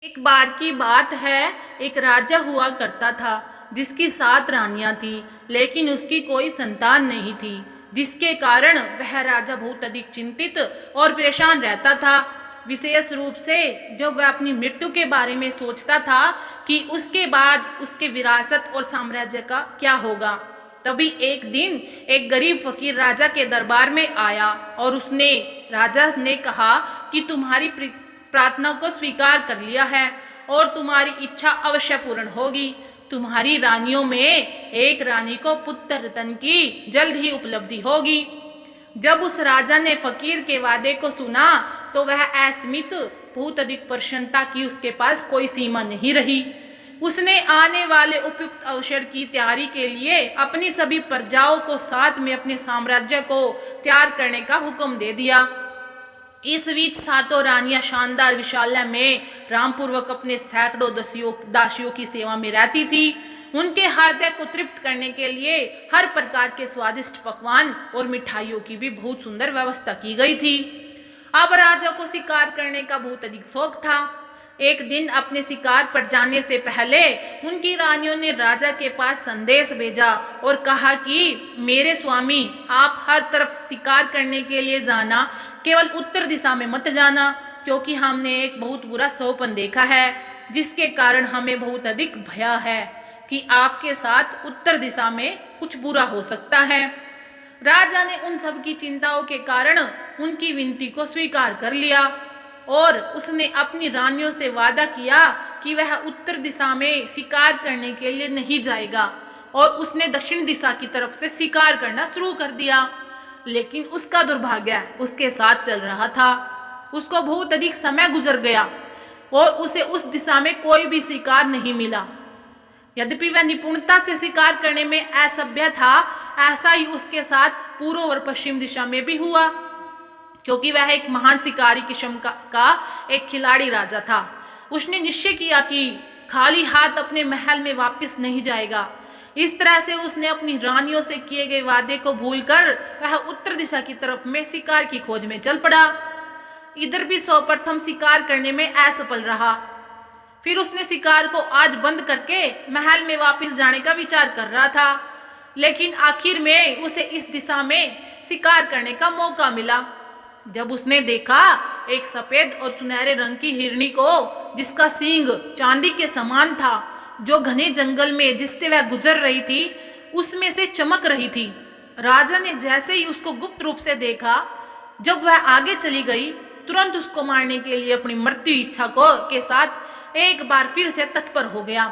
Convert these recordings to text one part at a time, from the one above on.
एक बार की बात है। एक राजा हुआ करता था जिसकी 7 रानियां थी, लेकिन उसकी कोई संतान नहीं थी, जिसके कारण वह राजा बहुत अधिक चिंतित और परेशान रहता था। विशेष रूप से जब वह अपनी मृत्यु के बारे में सोचता था कि उसके बाद उसके विरासत और साम्राज्य का क्या होगा। तभी एक दिन एक गरीब फकीर राजा के दरबार में आया और उसने राजा ने कहा कि तुम्हारी प्रार्थना को स्वीकार कर लिया है और तुम्हारी इच्छा अवश्य पूर्ण होगी। तुम्हारी रानियों में एक रानी को पुत्र रत्न की जल्द ही उपलब्धि होगी। जब उस राजा ने फकीर के वादे को सुना तो वह असमित बहुत अधिक प्रसन्नता की उसके पास कोई सीमा नहीं रही। उसने आने वाले उपयुक्त अवसर की तैयारी के लिए अपनी सभी प्रजाओं को साथ में अपने साम्राज्य को तैयार करने का हुक्म दे दिया। इस बीच 7 रानियां शानदार विशालय में रामपूर्वक अपने सैकड़ों दासियों की सेवा में रहती थी। उनके हृदय को तृप्त करने के लिए हर प्रकार के स्वादिष्ट पकवान और मिठाइयों की भी बहुत सुंदर व्यवस्था की गई थी। अब राजा को शिकार करने का बहुत अधिक शौक था। एक दिन अपने शिकार पर जाने से पहले उनकी रानियों ने राजा के पास संदेश भेजा और कहा कि मेरे स्वामी, आप हर तरफ शिकार करने के लिए जाना, केवल उत्तर दिशा में मत जाना, क्योंकि हमने एक बहुत बुरा स्वप्न देखा है जिसके कारण हमें बहुत अधिक भय है कि आपके साथ उत्तर दिशा में कुछ बुरा हो सकता है। राजा ने उन सब की चिंताओं के कारण उनकी विनती को स्वीकार कर लिया और उसने अपनी रानियों से वादा किया कि वह उत्तर दिशा में शिकार करने के लिए नहीं जाएगा और उसने दक्षिण दिशा की तरफ से शिकार करना शुरू कर दिया। लेकिन उसका दुर्भाग्य उसके साथ चल रहा था। उसको बहुत अधिक समय गुजर गया और उसे उस दिशा में कोई भी शिकार नहीं मिला। यद्यपि वह निपुणता से शिकार करने में असभ्य था, ऐसा ही उसके साथ पूर्व और पश्चिम दिशा में भी हुआ, क्योंकि वह एक महान शिकारी किस्म का एक खिलाड़ी राजा था। उसने निश्चय किया कि खाली हाथ अपने महल में वापस नहीं जाएगा। इस तरह से उसने अपनी रानियों से किए गए वादे को भूलकर वह उत्तर दिशा की तरफ में शिकार की खोज में चल पड़ा। इधर भी सर्वप्रथम शिकार करने में असफल रहा। फिर उसने शिकार को आज बंद करके महल में वापस जाने का विचार कर रहा था, लेकिन आखिर में उसे इस दिशा में शिकार करने का मौका मिला। जब उसने देखा एक सफेद और सुनहरे रंग की हिरनी को, जिसका सींग चांदी के समान था, जो घने जंगल में जिससे वह गुजर रही थी उसमें से चमक रही थी। राजा ने जैसे ही उसको गुप्त रूप से देखा, जब वह आगे चली गई, तुरंत उसको मारने के लिए अपनी मृत्यु इच्छा के साथ एक बार फिर से तत्पर हो गया।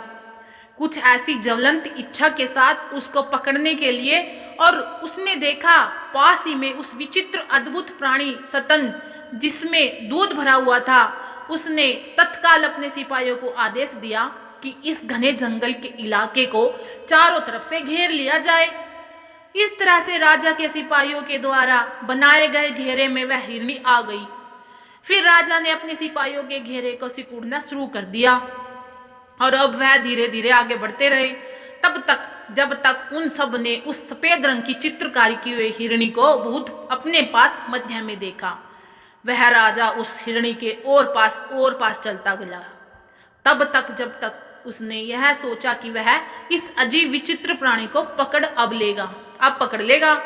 कुछ ऐसी ज्वलंत इच्छा के साथ उसको पकड़ने के लिए, और उसने देखा पास ही में उस विचित्र अद्भुत प्राणी सतन जिसमें दूध भरा हुआ था। उसने तत्काल अपने सिपाहियों को आदेश दिया कि इस घने जंगल के इलाके को चारों तरफ से घेर लिया जाए। इस तरह से राजा के सिपाहियों के द्वारा बनाए गए घेरे में वह हिरनी आ गई। फिर राजा ने अपने सिपाहियों के घेरे को सिकुड़ना शुरू कर दिया और अब वह धीरे धीरे आगे बढ़ते रहे, तब तक जब तक उन सब ने उस सफेद रंग की चित्रकारी की हुई हिरणी को बहुत अपने पास मध्य में देखा। वह राजा उस हिरणी के और पास चलता गया, तब तक जब तक उसने यह सोचा कि वह इस अजीब विचित्र प्राणी को अब पकड़ लेगा।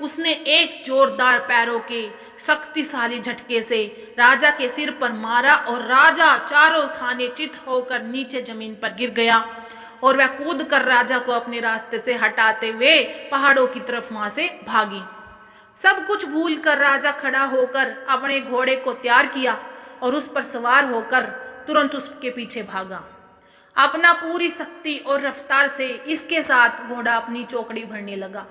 उसने एक जोरदार पैरों के शक्तिशाली झटके से राजा के सिर पर मारा और राजा चारों खाने चित होकर नीचे जमीन पर गिर गया और वह कूद कर राजा को अपने रास्ते से हटाते हुए पहाड़ों की तरफ वहां से भागी। सब कुछ भूलकर राजा खड़ा होकर अपने घोड़े को तैयार किया और उस पर सवार होकर तुरंत उसके पीछे भागा। अपना पूरी शक्ति और रफ्तार से इसके साथ घोड़ा अपनी चौकड़ी भरने लगा,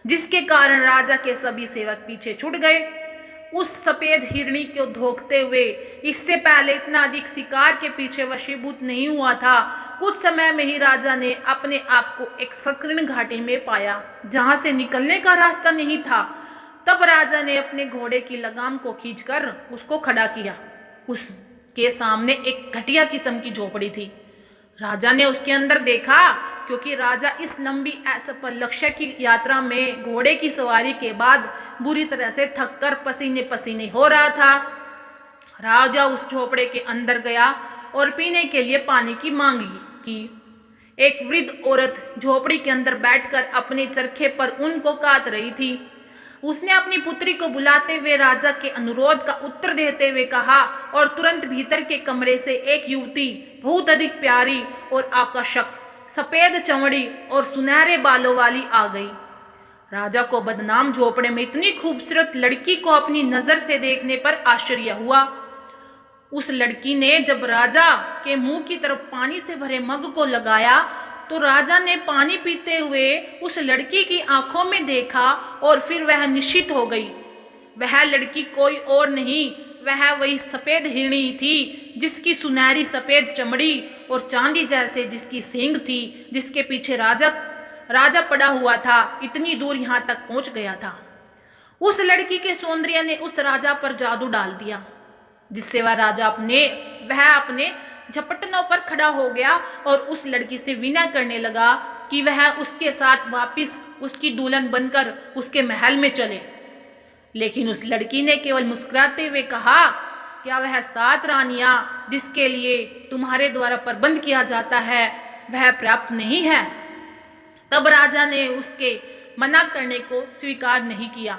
जिसके कारण राजा के सभी सेवक पीछे छूट गए। उस सफेद हिरणी को धोखते हुए इससे पहले इतना अधिक शिकार के पीछे वशीभूत नहीं हुआ था। कुछ समय में ही राजा ने अपने आप को एक संकीर्ण घाटी में पाया जहां से निकलने का रास्ता नहीं था। तब राजा ने अपने घोड़े की लगाम को खींचकर उसको खड़ा किया। उसके सामने एक घटिया किस्म की झोपड़ी थी। राजा ने उसके अंदर देखा, क्योंकि राजा इस लंबी असफल लक्ष्य की यात्रा में घोड़े की सवारी के बाद बुरी तरह से थककर पसीने पसीने हो रहा था। राजा उस झोपड़े के अंदर गया और पीने के लिए पानी की मांग की। एक वृद्ध औरत झोपड़ी के अंदर बैठकर अपने चरखे पर ऊन को काट रही थी। उसने अपनी पुत्री को बुलाते हुए राजा के अनुरोध का उत्तर देते हुए कहा और तुरंत भीतर के कमरे से एक युवती बहुत अधिक प्यारी और आकर्षक, सफेद चमड़ी और सुनहरे बालों वाली आ गई। राजा को बदनाम झोपड़े में इतनी खूबसूरत लड़की को अपनी नजर से देखने पर आश्चर्य हुआ। उस लड़की ने जब राजा के मुंह की तरफ पानी से भरे मग को लगाया तो राजा ने पानी पीते हुए उस लड़की की आंखों में देखा और फिर वह निश्चित हो गई। वह लड़की कोई और नहीं, वह वही सफेद हिरणी थी जिसकी सुनहरी सफेद चमड़ी और चांदी जैसे जिसकी सींग थी, जिसके पीछे राजा पड़ा हुआ था, इतनी दूर यहाँ तक पहुंच गया था। उस लड़की के सौंदर्य ने उस राजा पर जादू डाल दिया, जिससे वह अपने झपटनों पर खड़ा हो गया और उस लड़की से विनय करने लगा कि वह उसके साथ वापस उसकी दुल्हन बनकर उसके महल में चले। लेकिन उस लड़की ने केवल मुस्कुराते हुए कहा, क्या वह 7 रानियां जिसके लिए तुम्हारे द्वारा प्रबंध किया जाता है वह पर्याप्त नहीं है? तब राजा ने उसके मना करने को स्वीकार नहीं किया।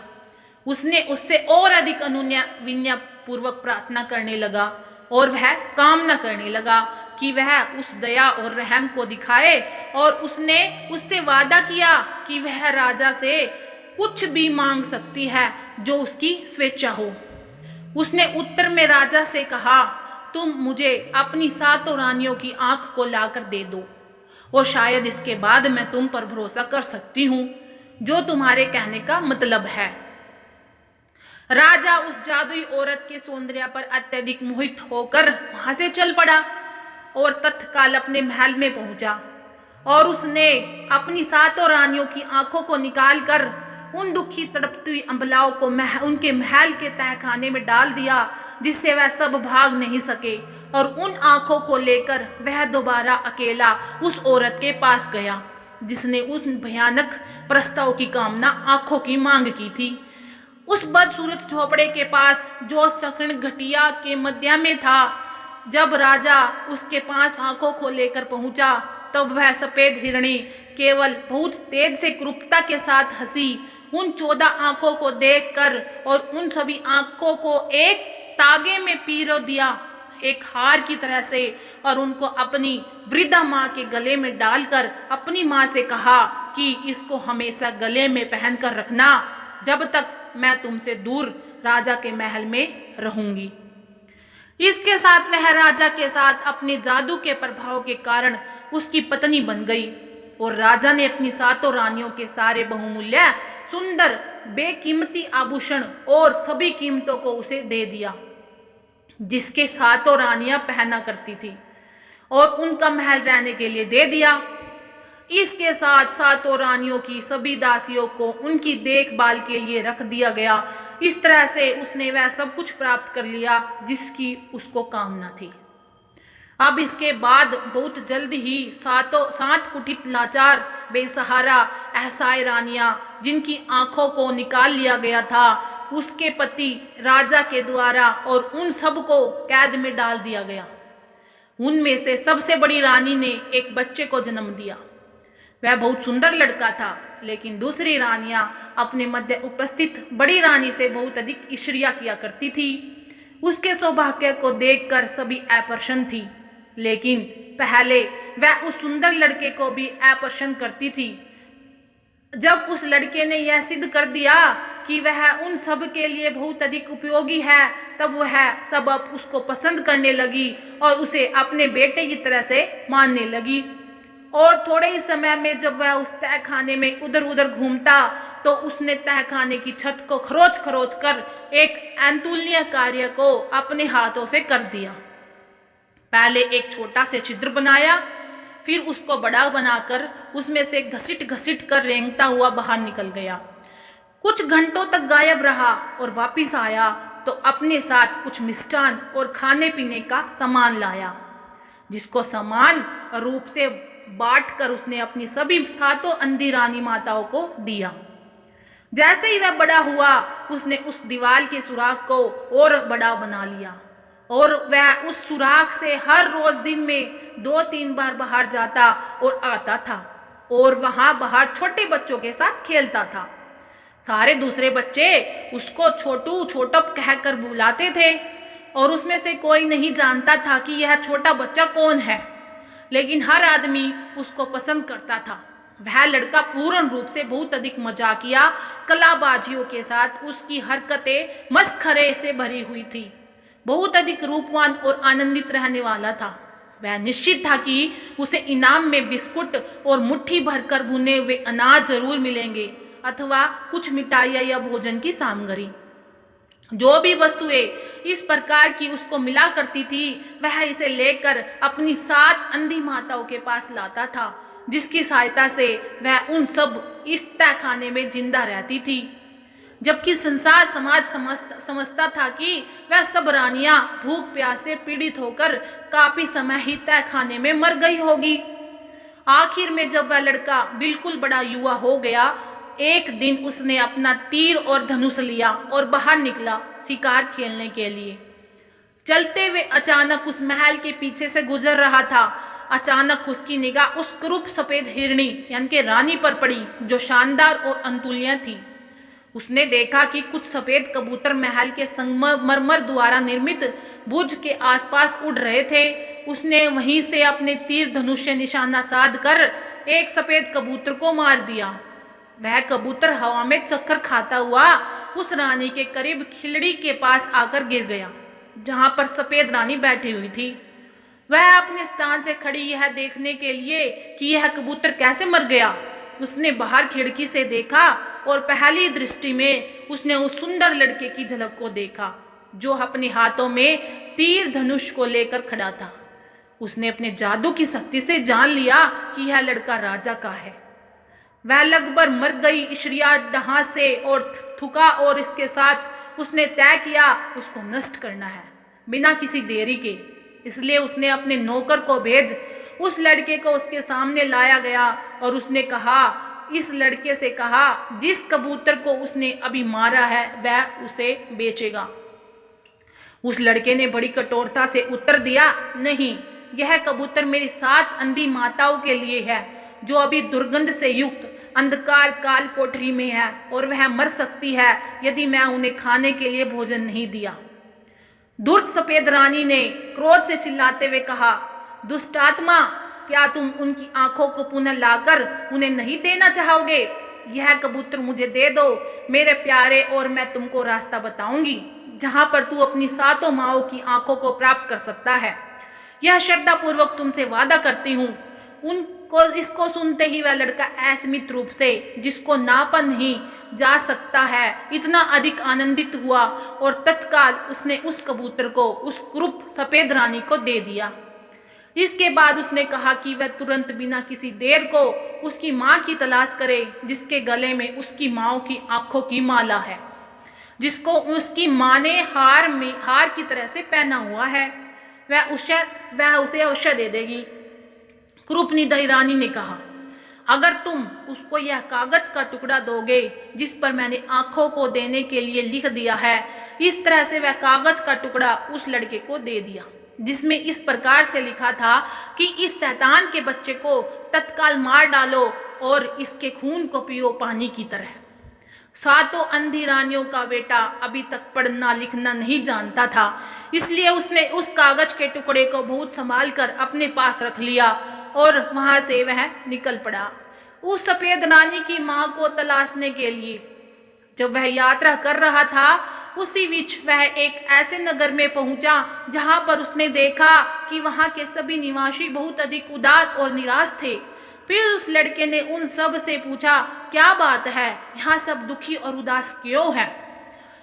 उसने उससे और अधिक विनय पूर्वक प्रार्थना करने लगा और वह कामना करने लगा कि वह उस दया और रहम को दिखाए, और उसने उससे वादा किया कि वह राजा से कुछ भी मांग सकती है जो उसकी स्वेच्छा हो। उसने उत्तर में राजा से कहा, तुम मुझे अपनी 7 रानियों की आंख को लाकर दे दो और शायद इसके बाद मैं तुम पर भरोसा कर सकती हूँ, जो तुम्हारे कहने का मतलब है। राजा उस जादुई औरत के सौंदर्य पर अत्यधिक मोहित होकर वहां से चल पड़ा और तत्काल अपने महल में पहुंचा, और उसने अपनी 7 रानियों की आंखों को निकालकर उन दुखी तड़पती अबलाओं को उनके महल के तहखाने में डाल दिया, जिससे वह सब भाग नहीं सके। और उन आंखों को लेकर वह दोबारा अकेला उस औरत के पास गया जिसने उस भयानक प्रस्ताव की कामना आंखों की मांग की थी। उस बदसूरत झोपड़े के पास जो सकण घटिया के मध्य में था, जब राजा उसके पास आंखों को लेकर पहुंचा तब वह सफेद हिरणी केवल बहुत तेज से क्रूरता के साथ हंसी उन 14 आंखों को देखकर, और उन सभी आंखों को एक तागे में पिरो दिया, एक हार की तरह से, और उनको अपनी वृद्धा माँ के गले में डालकर अपनी माँ से कहा कि इसको हमेशा गले में पहन कर रखना जब तक मैं तुमसे दूर राजा के महल में रहूंगी। इसके साथ वह राजा के साथ अपने जादू के प्रभाव के कारण उसकी पत्नी बन गई, और राजा ने अपनी 7 रानियों के सारे बहुमूल्य सुंदर बेकीमती आभूषण और सभी कीमतों को उसे दे दिया, जिसके 7 रानियां पहना करती थी, और उनका महल रहने के लिए दे दिया। इसके साथ 7 रानियों की सभी दासियों को उनकी देखभाल के लिए रख दिया गया। इस तरह से उसने वह सब कुछ प्राप्त कर लिया जिसकी उसको कामना थी। अब इसके बाद बहुत जल्द ही 7 कुटित लाचार बेसहारा असहाय रानियां, जिनकी आंखों को निकाल लिया गया था उसके पति राजा के द्वारा, और उन सब को कैद में डाल दिया गया। उनमें से सबसे बड़ी रानी ने एक बच्चे को जन्म दिया। वह बहुत सुंदर लड़का था, लेकिन दूसरी रानियां अपने मध्य उपस्थित बड़ी रानी से बहुत अधिक ईर्ष्या किया करती थी। उसके सौभाग्य को देखकर सभी अप्रसन्न थी, लेकिन पहले वह उस सुंदर लड़के को भी अप्रसन्न करती थी। जब उस लड़के ने यह सिद्ध कर दिया कि वह उन सब के लिए बहुत अधिक उपयोगी है, तब वह सब अब उसको पसंद करने लगी और उसे अपने बेटे की तरह से मानने लगी। और थोड़े ही समय में जब वह उस तहखाने में उधर उधर घूमता तो उसने तहखाने की छत को खरोच खरोच कर एक अतुलनीय कार्य को अपने हाथों से कर दिया। पहले एक छोटा से छिद्र बनाया, फिर उसको बड़ा बनाकर उसमें से घसीट घसीट कर रेंगता हुआ बाहर निकल गया। कुछ घंटों तक गायब रहा और वापिस आया तो अपने साथ कुछ मिष्ठान और खाने पीने का सामान लाया, जिसको समान रूप से बांट कर उसने अपनी सभी 7 अंधी रानी माताओं को दिया। जैसे ही वह बड़ा हुआ उसने उस दीवार के सुराख को और बड़ा बना लिया और वह उस सुराख से हर रोज दिन में 2-3 बार बाहर जाता और आता था और वहां बाहर छोटे बच्चों के साथ खेलता था। सारे दूसरे बच्चे उसको छोटू छोटप कहकर बुलाते थे और उसमें से कोई नहीं जानता था कि यह छोटा बच्चा कौन है, लेकिन हर आदमी उसको पसंद करता था। वह लड़का पूर्ण रूप से बहुत अधिक मजाकिया कलाबाजियों के साथ उसकी हरकतें मस्खरे से भरी हुई थी। बहुत अधिक रूपवान और आनंदित रहने वाला था। वह निश्चित था कि उसे इनाम में बिस्कुट और मुट्ठी भरकर भुने हुए अनाज जरूर मिलेंगे अथवा कुछ मिठाइयाँ या भोजन की सामग्री। जो भी वस्तुएं इस प्रकार की उसको मिला करती थी वह इसे लेकर अपनी 7 अंधी माताओं के पास लाता था, जिसकी सहायता से वह उन सब इस तहखाने में जिंदा रहती थी। जबकि संसार समाज समझता था कि वह सब रानियां भूख प्यास से पीड़ित होकर काफी समय ही तहखाने में मर गई होगी। आखिर में जब वह लड़का बिल्कुल बड़ा युवा हो गया, एक दिन उसने अपना तीर और धनुष लिया और बाहर निकला शिकार खेलने के लिए। चलते हुए अचानक उस महल के पीछे से गुजर रहा था। अचानक उसकी निगाह उस क्रूप सफेद हिरणी यानी कि रानी पर पड़ी, जो शानदार और अतुलनीय थी। उसने देखा कि कुछ सफेद कबूतर महल के संगमरमर द्वारा निर्मित बुर्ज के आसपास उड़ रहे थे। उसने वहीं से अपने तीर धनुष से निशाना साध कर एक सफेद कबूतर को मार दिया। वह कबूतर हवा में चक्कर खाता हुआ उस रानी के करीब खिलड़ी के पास आकर गिर गया, जहां पर सफेद रानी बैठी हुई थी। वह अपने स्थान से खड़ी यह देखने के लिए कि यह कबूतर कैसे मर गया, उसने बाहर खिड़की से देखा और पहली दृष्टि में उसने उस सुंदर लड़के की झलक को देखा, जो अपने हाथों में तीर धनुष को लेकर खड़ा था। उसने अपने जादू की शक्ति से जान लिया कि यह लड़का राजा का है। वह लगभग मर गई स्त्रिया डहां से और थुका और इसके साथ उसने तय किया उसको नष्ट करना है बिना किसी देरी के। इसलिए उसने अपने नौकर को भेज उस लड़के को उसके सामने लाया गया और उसने कहा, इस लड़के से कहा जिस कबूतर को उसने अभी मारा है वह उसे बेचेगा। उस लड़के ने बड़ी कठोरता से उत्तर दिया, नहीं, यह कबूतर मेरी 7 अंधी माताओं के लिए है, जो अभी दुर्गंध से युक्त अंधकार काल कोठरी में है और वह मर सकती है यदि मैं उन्हें खाने के लिए भोजन नहीं दिया। धूर्त सफेद रानी ने क्रोध से चिल्लाते हुए कहा, दुष्ट आत्मा, क्या तुम उनकी आंखों को पुनः लाकर उन्हें नहीं देना चाहोगे? यह कबूतर मुझे दे दो मेरे प्यारे, और मैं तुमको रास्ता बताऊंगी जहां पर तू अपनी 7 माओं की आंखों को प्राप्त कर सकता है। यह श्रद्धा पूर्वक तुमसे वादा करती हूँ। उनको इसको सुनते ही वह लड़का असीमित रूप से, जिसको नापा नहीं जा सकता है, इतना अधिक आनंदित हुआ और तत्काल उसने उस कबूतर को उस क्रूप सफेद रानी को दे दिया। इसके बाद उसने कहा कि वह तुरंत बिना किसी देर को उसकी माँ की तलाश करे, जिसके गले में उसकी माँ की आंखों की माला है, जिसको उसकी माँ ने हार की तरह से पहना हुआ है। वह उसे अवश्य दे देगी। क्रूपनिधि रानी ने कहा, अगर तुम उसको यह कागज का टुकड़ा दोगे जिस पर मैंने आंखों को देने के लिए लिख दिया है। इस तरह से वह कागज का टुकड़ा उस लड़के को दे दिया, जिसमें इस प्रकार से लिखा था कि इस शैतान के बच्चे को तत्काल मार डालो और इसके खून को पियो पानी की तरह। 7 अंधी रानियों का बेटा अभी तक पढ़ना लिखना नहीं जानता था, इसलिए उसने उस कागज के टुकड़े को बहुत संभाल कर अपने पास रख लिया और वहां से वह निकल पड़ा उस सफेद रानी की मां को तलाशने के लिए। जब वह यात्रा कर रहा था, उसी बीच वह एक ऐसे नगर में पहुंचा जहां पर उसने देखा कि वहां के सभी निवासी बहुत अधिक उदास और निराश थे। फिर उस लड़के ने उन सब से पूछा, क्या बात है, यहाँ सब दुखी और उदास क्यों है?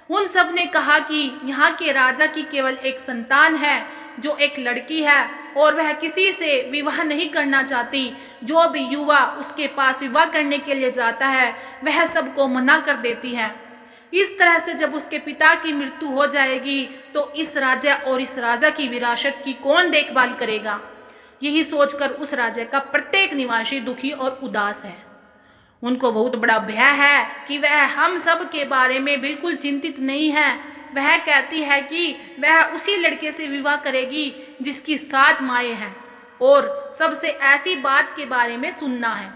उन सब ने कहा कि यहाँ के राजा की केवल एक संतान है, जो एक लड़की है, और वह किसी से विवाह नहीं करना चाहती। जो भी युवा उसके पास विवाह करने के लिए जाता है वह सबको मना कर देती है। इस तरह से जब उसके पिता की मृत्यु हो जाएगी तो इस राजा और इस राजा की विरासत की कौन देखभाल करेगा? यही सोचकर उस राजा का प्रत्येक निवासी दुखी और उदास है। उनको बहुत बड़ा भय है कि वह हम सब के बारे में बिल्कुल चिंतित नहीं है। वह कहती है कि वह उसी लड़के से विवाह करेगी जिसकी 7 माएँ हैं और सबसे ऐसी बात के बारे में सुनना है।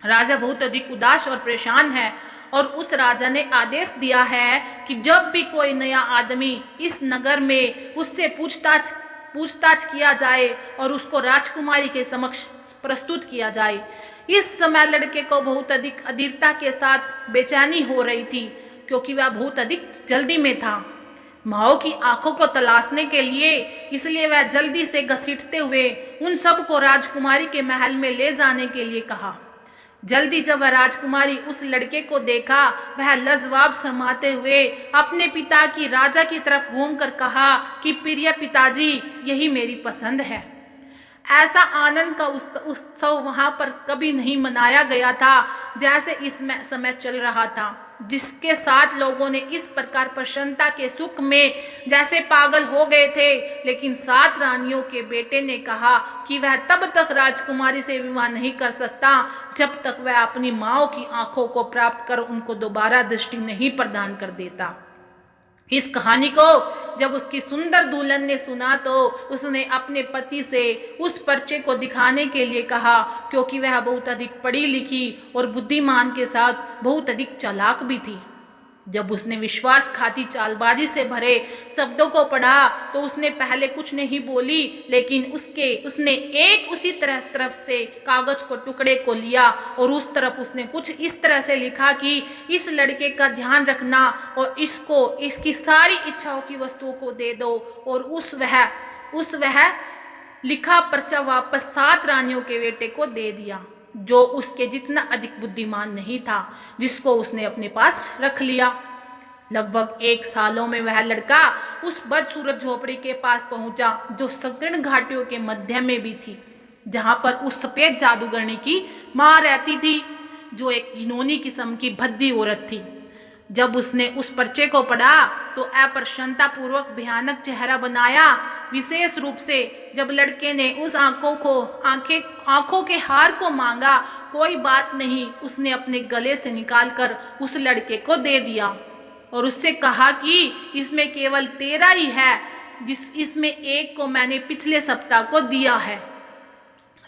राजा बहुत अधिक उदास और परेशान है और उस राजा ने आदेश दिया है कि जब भी कोई नया आदमी इस नगर में उससे पूछताछ किया जाए और उसको राजकुमारी के समक्ष प्रस्तुत किया जाए। इस समय लड़के को बहुत अधिक अधीरता के साथ बेचैनी हो रही थी क्योंकि वह बहुत अधिक जल्दी में था माओ की आंखों को तलाशने के लिए। इसलिए वह जल्दी से घसीटते हुए उन सब को राजकुमारी के महल में ले जाने के लिए कहा। जल्दी जब वह राजकुमारी उस लड़के को देखा, वह लजवाब शर्माते हुए अपने पिता की राजा की तरफ घूमकर कहा कि प्रिय पिताजी, यही मेरी पसंद है। ऐसा आनंद का उत्सव वहां पर कभी नहीं मनाया गया था जैसे इस समय चल रहा था, जिसके साथ लोगों ने इस प्रकार प्रसन्नता के सुख में जैसे पागल हो गए थे। लेकिन 7 रानियों के बेटे ने कहा कि वह तब तक राजकुमारी से विवाह नहीं कर सकता जब तक वह अपनी माओ की आंखों को प्राप्त कर उनको दोबारा दृष्टि नहीं प्रदान कर देता। इस कहानी को जब उसकी सुंदर दुल्हन ने सुना तो उसने अपने पति से उस पर्चे को दिखाने के लिए कहा, क्योंकि वह बहुत अधिक पढ़ी लिखी और बुद्धिमान के साथ बहुत अधिक चालाक भी थी। जब उसने विश्वासघाती चालबाजी से भरे शब्दों को पढ़ा तो उसने पहले कुछ नहीं बोली, लेकिन उसने एक उसी तरफ से कागज को टुकड़े को लिया और उस तरफ उसने कुछ इस तरह से लिखा कि इस लड़के का ध्यान रखना और इसकी सारी इच्छाओं की वस्तुओं को दे दो। और उस वह लिखा पर्चा वापस 7 रानियों के बेटे को दे दिया, जो उसके जितना अधिक बुद्धिमान नहीं था, जिसको उसने अपने पास रख लिया। लगभग 1 सालों में वह लड़का उस बदसूरत झोपड़ी के पास पहुंचा जो संकीर्ण घाटियों के मध्य में भी थी, जहां पर उस सफेद जादूगरनी की मां रहती थी, जो एक घिनौनी किस्म की भद्दी औरत थी। जब उसने उस पर्चे को पढ़ा तो अप्रसन्नता पूर्वक भयानक चेहरा बनाया, विशेष रूप से जब लड़के ने उस आंखों के हार को मांगा। कोई बात नहीं, उसने अपने गले से निकालकर उस लड़के को दे दिया और उससे कहा कि इसमें केवल 13 ही है, इसमें एक को मैंने पिछले सप्ताह को दिया है।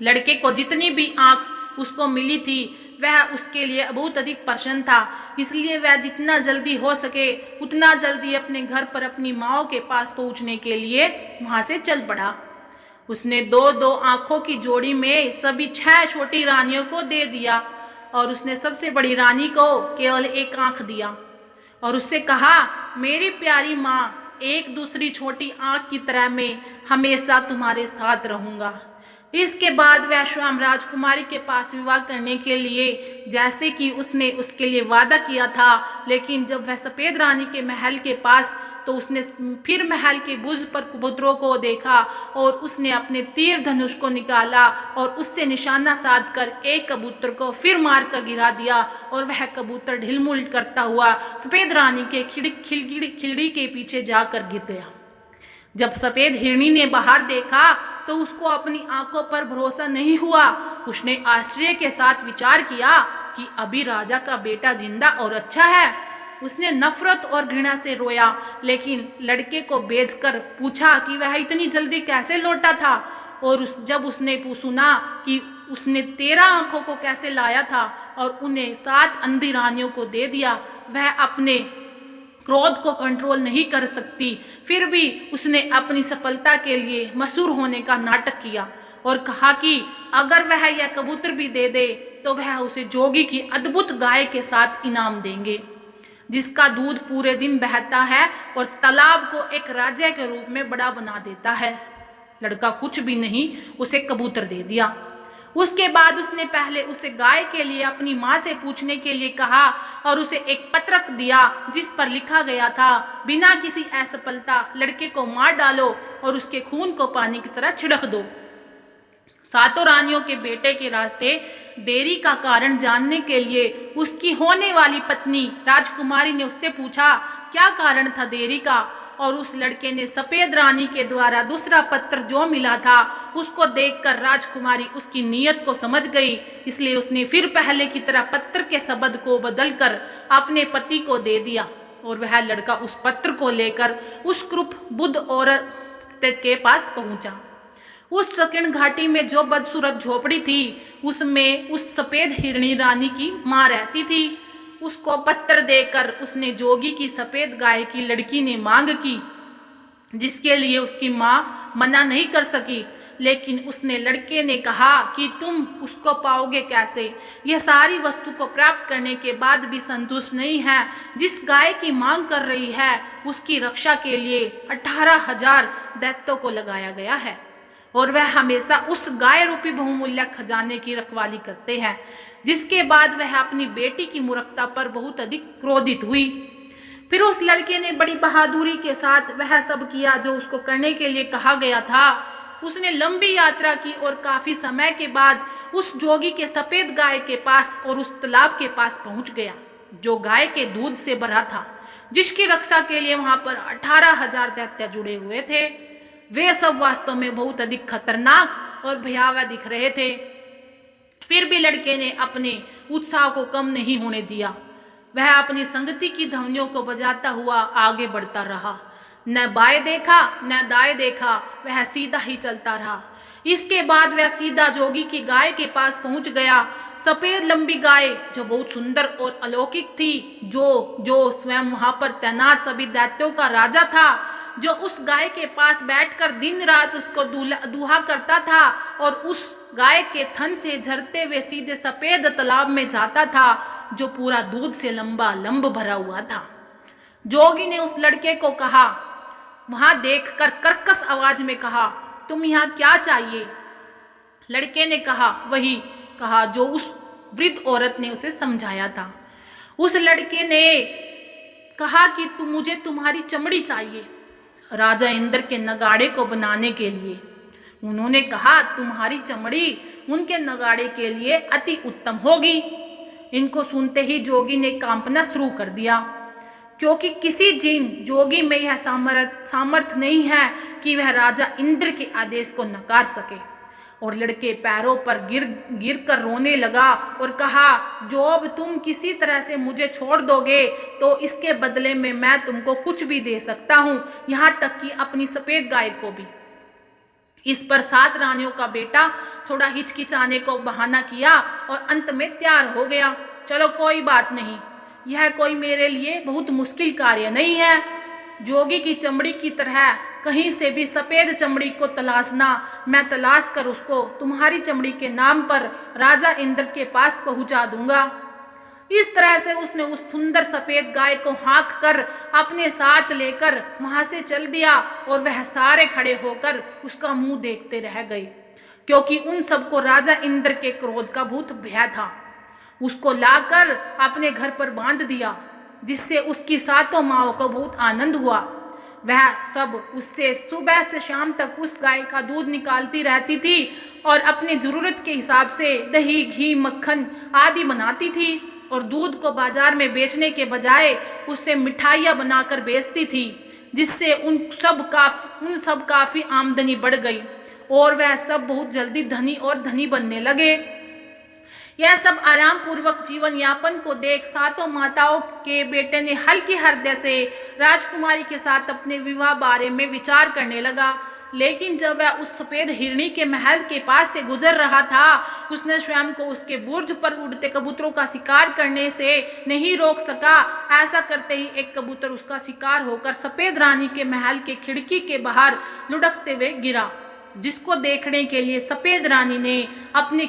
लड़के को जितनी भी आंख उसको मिली थी वह उसके लिए बहुत अधिक प्रसन्न था, इसलिए वह जितना जल्दी हो सके उतना जल्दी अपने घर पर अपनी माँ के पास पहुंचने के लिए वहां से चल पड़ा। उसने 2-2 आंखों की जोड़ी में सभी 6 छोटी रानियों को दे दिया और उसने सबसे बड़ी रानी को केवल 1 आंख दिया और उससे कहा, मेरी प्यारी माँ, एक दूसरी छोटी आंख की तरह मैं हमेशा तुम्हारे साथ रहूंगा। इसके बाद वह स्वयं राजकुमारी के पास विवाह करने के लिए, जैसे कि उसने उसके लिए वादा किया था। लेकिन जब वह सफेद रानी के महल के पास तो उसने फिर महल के बुर्ज पर कबूतरों को देखा और उसने अपने तीर धनुष को निकाला और उससे निशाना साधकर एक कबूतर को फिर मारकर गिरा दिया और वह कबूतर ढिलमुल करता हुआ सफेद रानी के खिड़की के पीछे जाकर गिर गया। जब सफेद हिरनी ने बाहर देखा तो उसको अपनी आंखों पर भरोसा नहीं हुआ। उसने आश्चर्य के साथ विचार किया कि अभी राजा का बेटा जिंदा और अच्छा है। उसने नफरत और घृणा से रोया, लेकिन लड़के को भेजकर पूछा कि वह इतनी जल्दी कैसे लौटा था। और जब उसने सुना कि उसने 13 आंखों को कैसे लाया था और उन्हें 7 अंधी रानियों को दे दिया, वह अपने क्रोध को कंट्रोल नहीं कर सकती। फिर भी उसने अपनी सफलता के लिए मशहूर होने का नाटक किया और कहा कि अगर वह यह कबूतर भी दे दे तो वह उसे जोगी की अद्भुत गाय के साथ इनाम देंगे, जिसका दूध पूरे दिन बहता है और तालाब को एक राज्य के रूप में बड़ा बना देता है। लड़का कुछ भी नहीं, उसे कबूतर दे दिया। उसके बाद उसने पहले उसे गाय के लिए अपनी माँ से पूछने के लिए कहा और उसे एक पत्रक दिया जिस पर लिखा गया था, बिना किसी असफलता लड़के को मार डालो और उसके खून को पानी की तरह छिड़क दो। 7 रानियों के बेटे के रास्ते देरी का कारण जानने के लिए उसकी होने वाली पत्नी राजकुमारी ने उससे पूछा क्या कारण था देरी का, और उस लड़के ने सफेद रानी के द्वारा दूसरा पत्र जो मिला था उसको देखकर राजकुमारी उसकी नीयत को समझ गई। इसलिए उसने फिर पहले की तरह पत्र के शब्द को बदलकर अपने पति को दे दिया और वह लड़का उस पत्र को लेकर उस क्रूप बुद्ध औरत के पास पहुंचा। उस दक्षिण घाटी में जो बदसूरत झोपड़ी थी उसमें उस सफेद हिरणी रानी की माँ रहती थी। उसको पत्र देकर उसने जोगी की सफेद गाय की लड़की ने मांग की, जिसके लिए उसकी माँ मना नहीं कर सकी। लेकिन उसने लड़के ने कहा कि तुम उसको पाओगे कैसे? यह सारी वस्तु को प्राप्त करने के बाद भी संतुष्ट नहीं है। जिस गाय की मांग कर रही है उसकी रक्षा के लिए 18,000 दैत्यों को लगाया गया है और वह हमेशा उस गाय रूपी बहुमूल्य खजाने की रखवाली करते हैं। जिसके बाद वह अपनी बेटी की मूर्खता पर बहुत अधिक क्रोधित हुई। फिर उस लड़के ने बड़ी बहादुरी के साथ वह सब किया जो उसको करने के लिए कहा गया था। उसने लंबी यात्रा की और काफी समय के बाद उस जोगी के सफेद गाय के पास और उस तालाब के पास पहुंच गया जो गाय के दूध से भरा था, जिसकी रक्षा के लिए वहां पर 18,000 दैत्य जुड़े हुए थे। वे सब वास्तव में बहुत अधिक खतरनाक और भयावह दिख रहे थे। फिर भी लड़के ने अपने उत्साह को कम नहीं होने दिया। वह अपनी संगति की ध्वनियों को बजाता हुआ आगे बढ़ता रहा। न बाएं देखा न दाएं देखा, वह सीधा ही चलता रहा। इसके बाद वह सीधा जोगी की गाय के पास पहुंच गया। सफेद लंबी गाय जो बहुत सुंदर और अलौकिक थी, जो स्वयं वहां पर तैनात सभी दैत्यों का राजा था, जो उस गाय के पास बैठकर दिन रात उसको दुहा करता था और उस गाय के थन से झरते हुए सीधे सफेद तालाब में जाता था जो पूरा दूध से लंबा भरा हुआ था। जोगी ने उस लड़के को कहा, वहां देखकर कर्कश आवाज में कहा, तुम यहाँ क्या चाहिए? लड़के ने कहा वही कहा जो उस वृद्ध औरत ने उसे समझाया था। उस लड़के ने कहा कि मुझे तुम्हारी चमड़ी चाहिए राजा इंद्र के नगाड़े को बनाने के लिए। उन्होंने कहा, तुम्हारी चमड़ी उनके नगाड़े के लिए अति उत्तम होगी। इनको सुनते ही जोगी ने कांपना शुरू कर दिया, क्योंकि किसी जिन जोगी में यह सामर्थ्य नहीं है कि वह राजा इंद्र के आदेश को नकार सके। और लड़के पैरों पर गिर कर रोने लगा और कहा, जो अब तुम किसी तरह से मुझे छोड़ दोगे तो इसके बदले में मैं तुमको कुछ भी दे सकता हूँ, यहाँ तक कि अपनी सफेद गाय को भी। इस पर 7 रानियों का बेटा थोड़ा हिचकिचाने को बहाना किया और अंत में तैयार हो गया। चलो कोई बात नहीं, यह कोई मेरे लिए बहुत मुश्किल कार्य नहीं है। जोगी की चमड़ी की तरह कहीं से भी सफेद चमड़ी को तलाशना, मैं तलाश कर उसको तुम्हारी चमड़ी के नाम पर राजा इंद्र के पास पहुंचा दूंगा। इस तरह से उसने उस सुंदर सफेद गाय को हाँक कर अपने साथ लेकर वहां से चल दिया और वह सारे खड़े होकर उसका मुंह देखते रह गए, क्योंकि उन सबको राजा इंद्र के क्रोध का भूत भय था। उसको लाकर अपने घर पर बांध दिया, जिससे उसकी 7 माँओं को बहुत आनंद हुआ। वह सब उससे सुबह से शाम तक उस गाय का दूध निकालती रहती थी और अपनी जरूरत के हिसाब से दही, घी, मक्खन आदि बनाती थी और दूध को बाजार में बेचने के बजाय उससे मिठाइयाँ बनाकर बेचती थी, जिससे उन सब काफी आमदनी बढ़ गई और वह सब बहुत जल्दी धनी बनने लगे। यह सब आराम पूर्वक जीवन यापन को देख 7 माताओं के बेटे ने हल्के हृदय से राजकुमारी के साथ अपने विवाह बारे में विचार करने लगा। लेकिन जब वह उस सफेद हिरणी के महल के पास से गुजर रहा था, उसने स्वयं को उसके बुर्ज पर उड़ते कबूतरों का शिकार करने से नहीं रोक सका। ऐसा करते ही एक कबूतर उसका शिकार होकर सफेद रानी के महल के खिड़की के बाहर लुढ़कते हुए गिरा, जिसको देखने के लिए सफेद रानी ने अपने